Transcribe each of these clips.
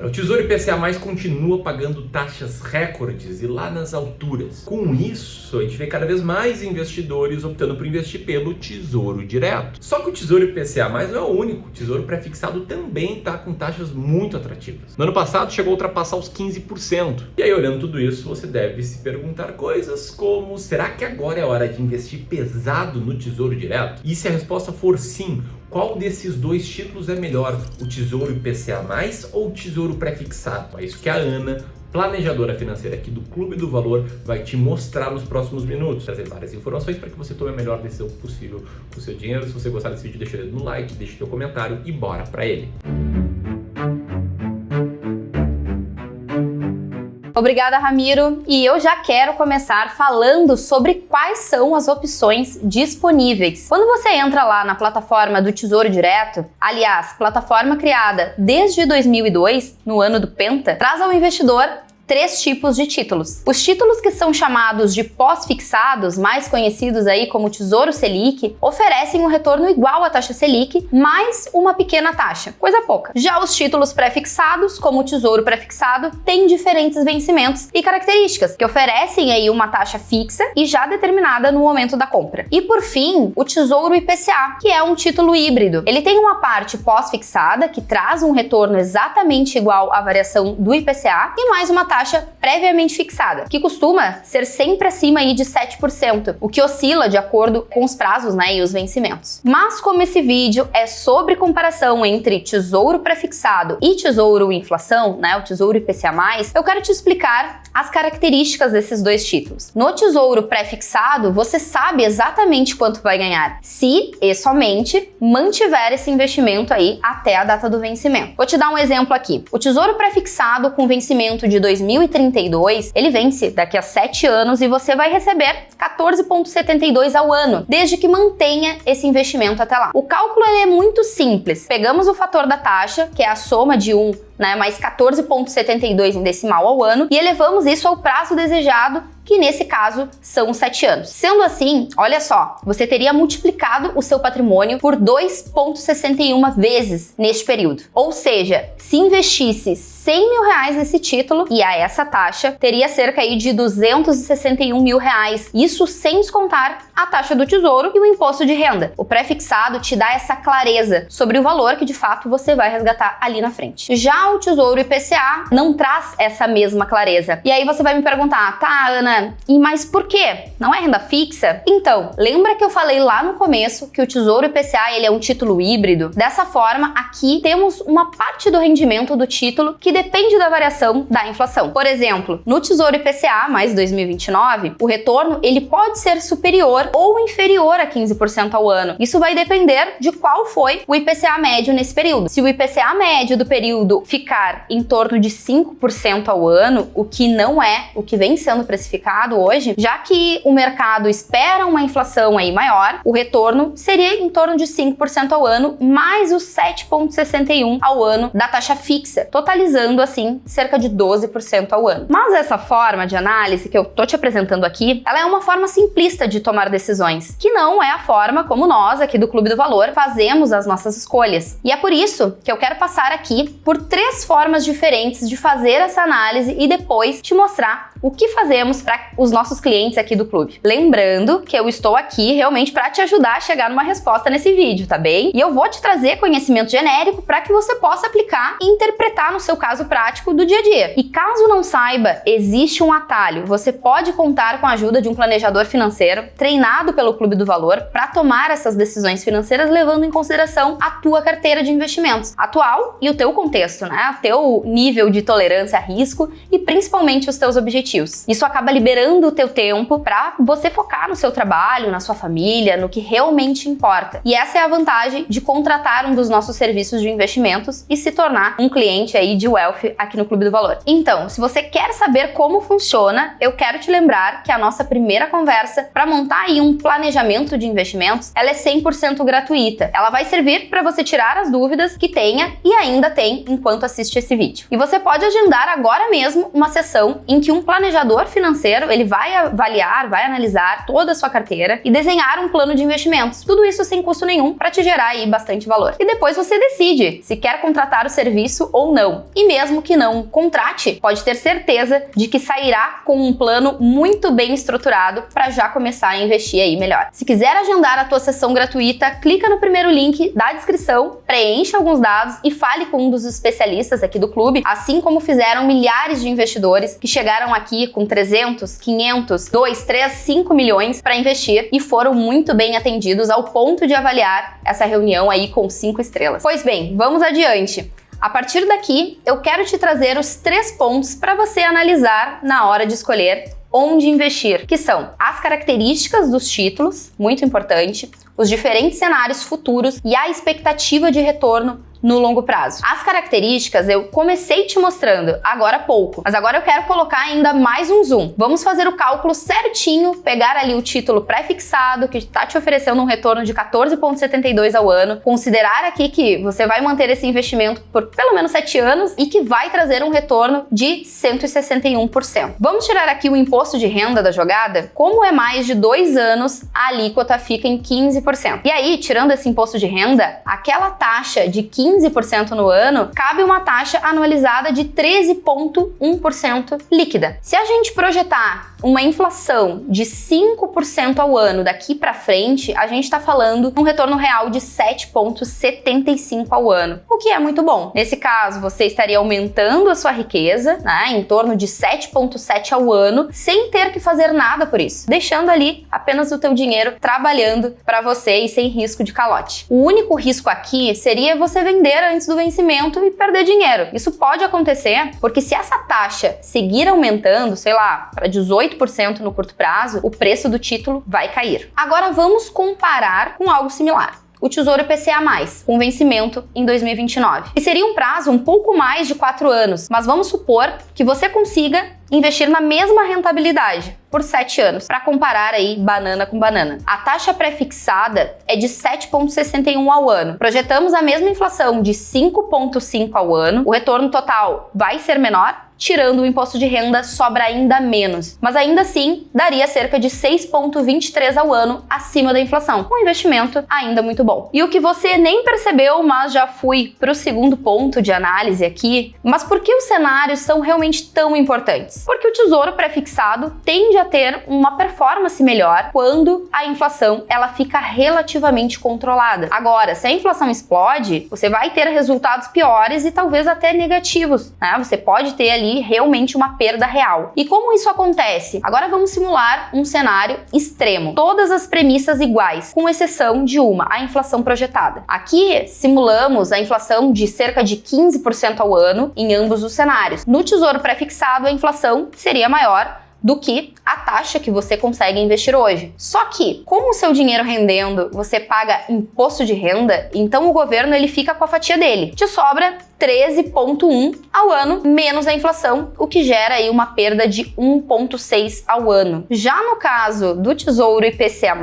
Olha, o Tesouro IPCA+ continua pagando taxas recordes e lá nas alturas. Com isso, a gente vê cada vez mais investidores optando por investir pelo Tesouro Direto. Só que o Tesouro IPCA+ não é o único. O Tesouro Prefixado também está com taxas muito atrativas. No ano passado chegou a ultrapassar os 15%. E aí, olhando tudo isso, você deve se perguntar coisas como: será que agora é hora de investir pesado no Tesouro Direto? E se a resposta for sim, qual desses dois títulos é melhor? O Tesouro IPCA+ ou o Tesouro Prefixado? É isso que a Ana, planejadora financeira aqui do Clube do Valor, vai te mostrar nos próximos minutos. Trazer várias informações para que você tome a melhor decisão possível com o seu dinheiro. Se você gostar desse vídeo, deixa ele no like, deixa o seu comentário e bora para ele. Obrigada, Ramiro. E eu já quero começar falando sobre quais são as opções disponíveis. Quando você entra lá na plataforma do Tesouro Direto, aliás, plataforma criada desde 2002, no ano do Penta, traz ao investidor 3 tipos de títulos. Os títulos que são chamados de pós-fixados, mais conhecidos aí como Tesouro Selic, oferecem um retorno igual à taxa Selic, mais uma pequena taxa, coisa pouca. Já os títulos pré-fixados, como o Tesouro Prefixado, têm diferentes vencimentos e características, que oferecem aí uma taxa fixa e já determinada no momento da compra. E por fim, o Tesouro IPCA, que é um título híbrido. Ele tem uma parte pós-fixada, que traz um retorno exatamente igual à variação do IPCA, e mais uma taxa previamente fixada, que costuma ser sempre acima aí de 7%, o que oscila de acordo com os prazos, e os vencimentos. Mas como esse vídeo é sobre comparação entre Tesouro Prefixado e Tesouro Inflação, o Tesouro IPCA+, eu quero te explicar as características desses dois títulos. No Tesouro Prefixado, você sabe exatamente quanto vai ganhar, se e somente mantiver esse investimento aí até a data do vencimento. Vou te dar um exemplo aqui. O Tesouro Prefixado com vencimento de 2032, ele vence daqui a 7 anos e você vai receber 14,72 ao ano, desde que mantenha esse investimento até lá. O cálculo é muito simples. Pegamos o fator da taxa, que é a soma de 1, mais 14,72 em decimal ao ano, e elevamos isso ao prazo desejado, que nesse caso são 7 anos. Sendo assim, olha só, você teria multiplicado o seu patrimônio por 2,61 vezes neste período. Ou seja, se investisse 100 mil reais nesse título e a essa taxa, teria cerca aí de 261 mil reais. Isso sem descontar a taxa do tesouro e o imposto de renda. O pré-fixado te dá essa clareza sobre o valor que de fato você vai resgatar ali na frente. Já o Tesouro IPCA não traz essa mesma clareza. E aí você vai me perguntar: tá, Ana, mas por quê? Não é renda fixa? Então, lembra que eu falei lá no começo que o Tesouro IPCA ele é um título híbrido? Dessa forma, aqui temos uma parte do rendimento do título que depende da variação da inflação. Por exemplo, no Tesouro IPCA mais 2029, o retorno ele pode ser superior ou inferior a 15% ao ano. Isso vai depender de qual foi o IPCA médio nesse período. Se o IPCA médio do período ficar em torno de 5% ao ano, o que não é o que vem sendo precificado hoje, já que o mercado espera uma inflação aí maior, o retorno seria em torno de 5% ao ano, mais os 7,61 ao ano da taxa fixa, totalizando assim cerca de 12% ao ano. Mas essa forma de análise que eu tô te apresentando aqui, ela é uma forma simplista de tomar decisões, que não é a forma como nós aqui do Clube do Valor fazemos as nossas escolhas. E é por isso que eu quero passar aqui por 3 formas diferentes de fazer essa análise e depois te mostrar o que fazemos para os nossos clientes aqui do clube. Lembrando que eu estou aqui realmente para te ajudar a chegar numa resposta nesse vídeo, tá bem? E eu vou te trazer conhecimento genérico para que você possa aplicar e interpretar no seu caso prático do dia a dia. E caso não saiba, existe um atalho. Você pode contar com a ajuda de um planejador financeiro treinado pelo Clube do Valor para tomar essas decisões financeiras levando em consideração a tua carteira de investimentos atual e o teu contexto, o teu nível de tolerância a risco e principalmente os teus objetivos. Isso acaba liberando o teu tempo para você focar no seu trabalho, na sua família, no que realmente importa. E essa é a vantagem de contratar um dos nossos serviços de investimentos e se tornar um cliente aí de Wealth aqui no Clube do Valor. Então, se você quer saber como funciona, eu quero te lembrar que a nossa primeira conversa para montar aí um planejamento de investimentos, ela é 100% gratuita. Ela vai servir para você tirar as dúvidas que tenha e ainda tem enquanto assiste esse vídeo. E você pode agendar agora mesmo uma sessão em que um planejador financeiro financeiro, ele vai avaliar, vai analisar toda a sua carteira e desenhar um plano de investimentos. Tudo isso sem custo nenhum para te gerar aí bastante valor. E depois você decide se quer contratar o serviço ou não. E mesmo que não contrate, pode ter certeza de que sairá com um plano muito bem estruturado para já começar a investir aí melhor. Se quiser agendar a tua sessão gratuita, clica no primeiro link da descrição, preencha alguns dados e fale com um dos especialistas aqui do clube, assim como fizeram milhares de investidores que chegaram aqui com 300, 500, 2, 3, 5 milhões para investir e foram muito bem atendidos ao ponto de avaliar essa reunião aí com 5 estrelas. Pois bem, vamos adiante. A partir daqui, eu quero te trazer os 3 pontos para você analisar na hora de escolher onde investir, que são as características dos títulos, muito importante, os diferentes cenários futuros e a expectativa de retorno no longo prazo. As características eu comecei te mostrando agora há pouco, mas agora eu quero colocar ainda mais um zoom. Vamos fazer o cálculo certinho, pegar ali o título pré-fixado, que está te oferecendo um retorno de 14,72 ao ano, considerar aqui que você vai manter esse investimento por pelo menos 7 anos e que vai trazer um retorno de 161%. Vamos tirar aqui o imposto de renda da jogada? Como é mais de 2 anos, a alíquota fica em 15%. E aí, tirando esse imposto de renda, aquela taxa de 15% no ano, cabe uma taxa anualizada de 13,1% líquida. Se a gente projetar uma inflação de 5% ao ano daqui para frente, a gente está falando de um retorno real de 7,75% ao ano, o que é muito bom. Nesse caso, você estaria aumentando a sua riqueza, né, em torno de 7,7% ao ano, sem ter que fazer nada por isso, deixando ali apenas o teu dinheiro trabalhando para você e sem risco de calote. O único risco aqui seria você vender antes do vencimento e perder dinheiro. Isso pode acontecer porque se essa taxa seguir aumentando, sei lá, para 18% no curto prazo, o preço do título vai cair. Agora vamos comparar com algo similar. O Tesouro IPCA+, com vencimento em 2029. E seria um prazo um pouco mais de 4 anos, mas vamos supor que você consiga investir na mesma rentabilidade por 7 anos, para comparar aí banana com banana. A taxa pré-fixada é de 7,61 ao ano. Projetamos a mesma inflação de 5,5 ao ano. O retorno total vai ser menor, tirando o imposto de renda, sobra ainda menos. Mas ainda assim, daria cerca de 6,23 ao ano acima da inflação. Um investimento ainda muito bom. E o que você nem percebeu, mas já fui para o segundo ponto de análise aqui, mas por que os cenários são realmente tão importantes? Porque o tesouro pré-fixado tende a ter uma performance melhor quando a inflação ela fica relativamente controlada. Agora, se a inflação explode, você vai ter resultados piores e talvez até negativos, né? Você pode ter ali realmente uma perda real. E como isso acontece? Agora vamos simular um cenário extremo. Todas as premissas iguais, com exceção de uma, a inflação projetada. Aqui simulamos a inflação de cerca de 15% ao ano em ambos os cenários. No tesouro pré-fixado, a inflação seria maior do que a taxa que você consegue investir hoje. Só que, com o seu dinheiro rendendo, você paga imposto de renda, então o governo ele fica com a fatia dele. Te sobra 13,1 ao ano, menos a inflação, o que gera aí uma perda de 1,6 ao ano. Já no caso do Tesouro IPCA+,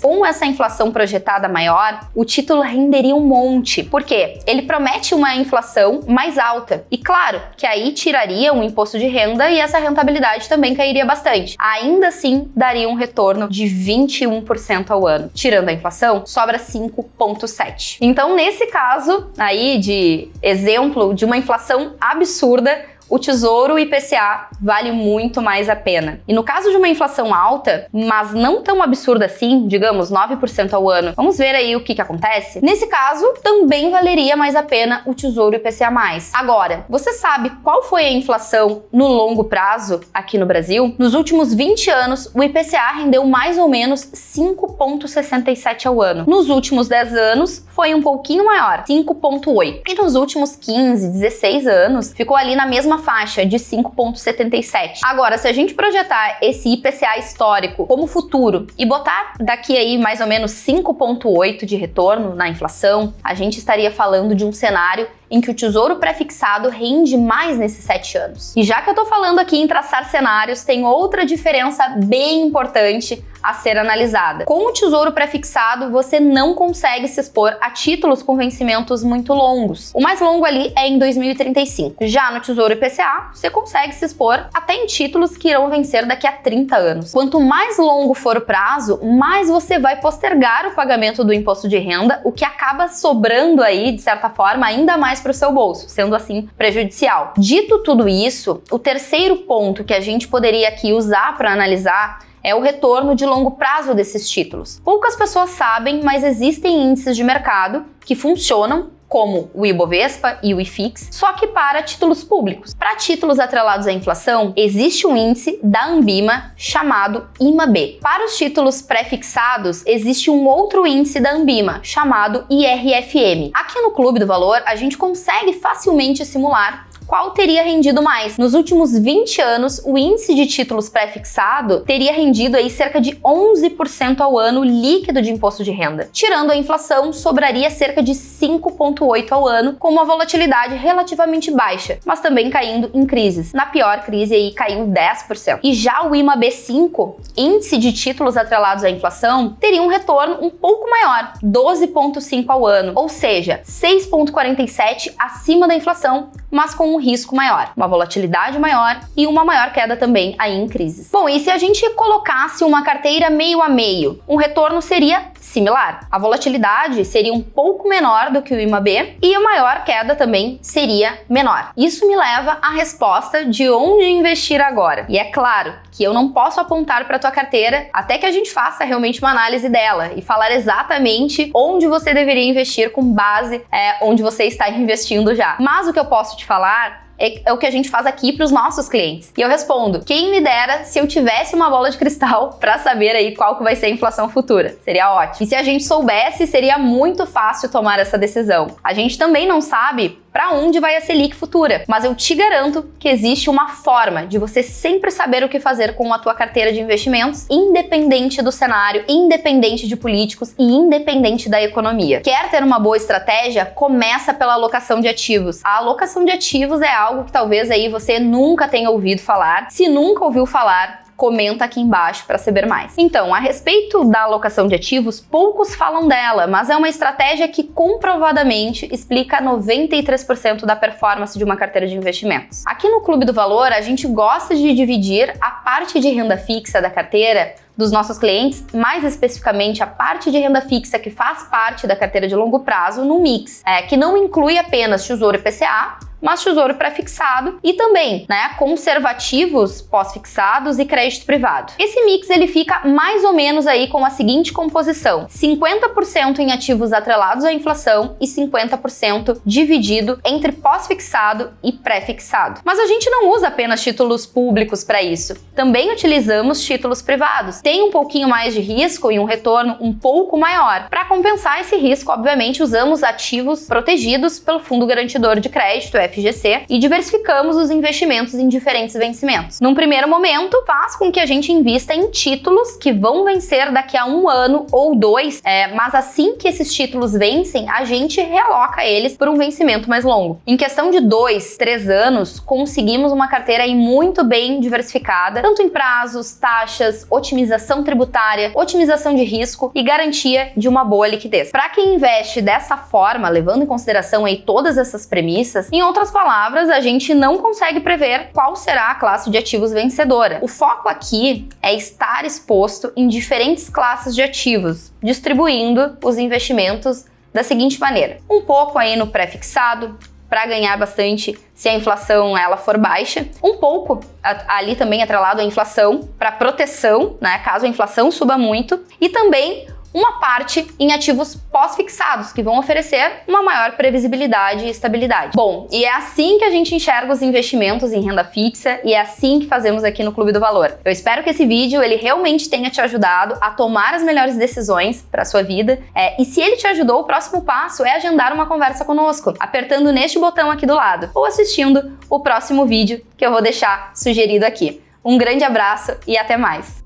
com essa inflação projetada maior, o título renderia um monte. Por quê? Ele promete uma inflação mais alta. E claro, que aí tiraria um imposto de renda e essa rentabilidade também cairia bastante. Ainda assim, daria um retorno de 21% ao ano. Tirando a inflação, sobra 5,7. Então, nesse caso aí de exemplo de uma inflação absurda, o Tesouro IPCA vale muito mais a pena. E no caso de uma inflação alta, mas não tão absurda assim, digamos 9% ao ano, vamos ver aí o que acontece? Nesse caso, também valeria mais a pena o Tesouro IPCA+. Agora, você sabe qual foi a inflação no longo prazo aqui no Brasil? Nos últimos 20 anos, o IPCA rendeu mais ou menos 5,67 ao ano. Nos últimos 10 anos, foi um pouquinho maior, 5,8. E nos últimos 15, 16 anos, ficou ali na mesma faixa de 5,77. Agora, se a gente projetar esse IPCA histórico como futuro e botar daqui aí mais ou menos 5,8 de retorno na inflação, a gente estaria falando de um cenário em que o tesouro pré-fixado rende mais nesses 7 anos. E já que eu tô falando aqui em traçar cenários, tem outra diferença bem importante a ser analisada. Com o tesouro pré-fixado, você não consegue se expor a títulos com vencimentos muito longos. O mais longo ali é em 2035. Já no tesouro IPCA, você consegue se expor até em títulos que irão vencer daqui a 30 anos. Quanto mais longo for o prazo, mais você vai postergar o pagamento do imposto de renda, o que acaba sobrando aí, de certa forma, ainda mais para o seu bolso, sendo assim prejudicial. Dito tudo isso, o terceiro ponto que a gente poderia aqui usar para analisar é o retorno de longo prazo desses títulos. Poucas pessoas sabem, mas existem índices de mercado que funcionam como o Ibovespa e o IFIX, só que para títulos públicos. Para títulos atrelados à inflação, existe um índice da Anbima chamado IMAB. Para os títulos pré-fixados, existe um outro índice da Anbima chamado IRFM. Aqui no Clube do Valor, a gente consegue facilmente simular qual teria rendido mais. Nos últimos 20 anos, o índice de títulos pré-fixado teria rendido aí cerca de 11% ao ano líquido de imposto de renda. Tirando a inflação, sobraria cerca de 5,8% ao ano, com uma volatilidade relativamente baixa, mas também caindo em crises. Na pior crise aí caiu 10%. E já o IMAB5, índice de títulos atrelados à inflação, teria um retorno um pouco maior, 12,5% ao ano, ou seja, 6,47% acima da inflação, mas com um risco maior, uma volatilidade maior e uma maior queda também aí em crises. Bom, e se a gente colocasse uma carteira meio a meio, um retorno seria similar. A volatilidade seria um pouco menor do que o IMAB e a maior queda também seria menor. Isso me leva à resposta de onde investir agora. E é claro que eu não posso apontar para a tua carteira até que a gente faça realmente uma análise dela e falar exatamente onde você deveria investir com base onde você está investindo já. Mas o que eu posso te falar é o que a gente faz aqui para os nossos clientes. E eu respondo, quem me dera se eu tivesse uma bola de cristal para saber aí qual que vai ser a inflação futura. Seria ótimo. E se a gente soubesse, seria muito fácil tomar essa decisão. A gente também não sabe para onde vai a Selic futura, mas eu te garanto que existe uma forma de você sempre saber o que fazer com a tua carteira de investimentos, independente do cenário, independente de políticos e independente da economia. Quer ter uma boa estratégia? Começa pela alocação de ativos. A alocação de ativos é algo que talvez aí você nunca tenha ouvido falar. Se nunca ouviu falar, comenta aqui embaixo para saber mais. Então, a respeito da alocação de ativos, poucos falam dela, mas é uma estratégia que comprovadamente explica 93% da performance de uma carteira de investimentos. Aqui no Clube do Valor, a gente gosta de dividir a parte de renda fixa da carteira dos nossos clientes, mais especificamente a parte de renda fixa que faz parte da carteira de longo prazo, no mix, que não inclui apenas Tesouro IPCA, mas tesouro pré-fixado e também, conservativos pós-fixados e crédito privado. Esse mix ele fica mais ou menos aí com a seguinte composição: 50% em ativos atrelados à inflação e 50% dividido entre pós-fixado e pré-fixado. Mas a gente não usa apenas títulos públicos para isso. Também utilizamos títulos privados. Tem um pouquinho mais de risco e um retorno um pouco maior. Para compensar esse risco, obviamente, usamos ativos protegidos pelo Fundo Garantidor de Crédito, FGC, e diversificamos os investimentos em diferentes vencimentos. Num primeiro momento, faz com que a gente invista em títulos que vão vencer daqui a 1 ano ou 2, mas assim que esses títulos vencem, a gente realoca eles por um vencimento mais longo. Em questão de 2, 3 anos, conseguimos uma carteira aí muito bem diversificada, tanto em prazos, taxas, otimização tributária, otimização de risco e garantia de uma boa liquidez. Para quem investe dessa forma, levando em consideração aí todas essas premissas, em outras palavras, a gente não consegue prever qual será a classe de ativos vencedora. O foco aqui é estar exposto em diferentes classes de ativos, distribuindo os investimentos da seguinte maneira: um pouco aí no pré-fixado, para ganhar bastante se a inflação ela for baixa, um pouco ali também atrelado à inflação, para proteção, caso a inflação suba muito, e também uma parte em ativos pós-fixados, que vão oferecer uma maior previsibilidade e estabilidade. Bom, e é assim que a gente enxerga os investimentos em renda fixa e é assim que fazemos aqui no Clube do Valor. Eu espero que esse vídeo ele realmente tenha te ajudado a tomar as melhores decisões para a sua vida. E se ele te ajudou, o próximo passo é agendar uma conversa conosco, apertando neste botão aqui do lado ou assistindo o próximo vídeo que eu vou deixar sugerido aqui. Um grande abraço e até mais!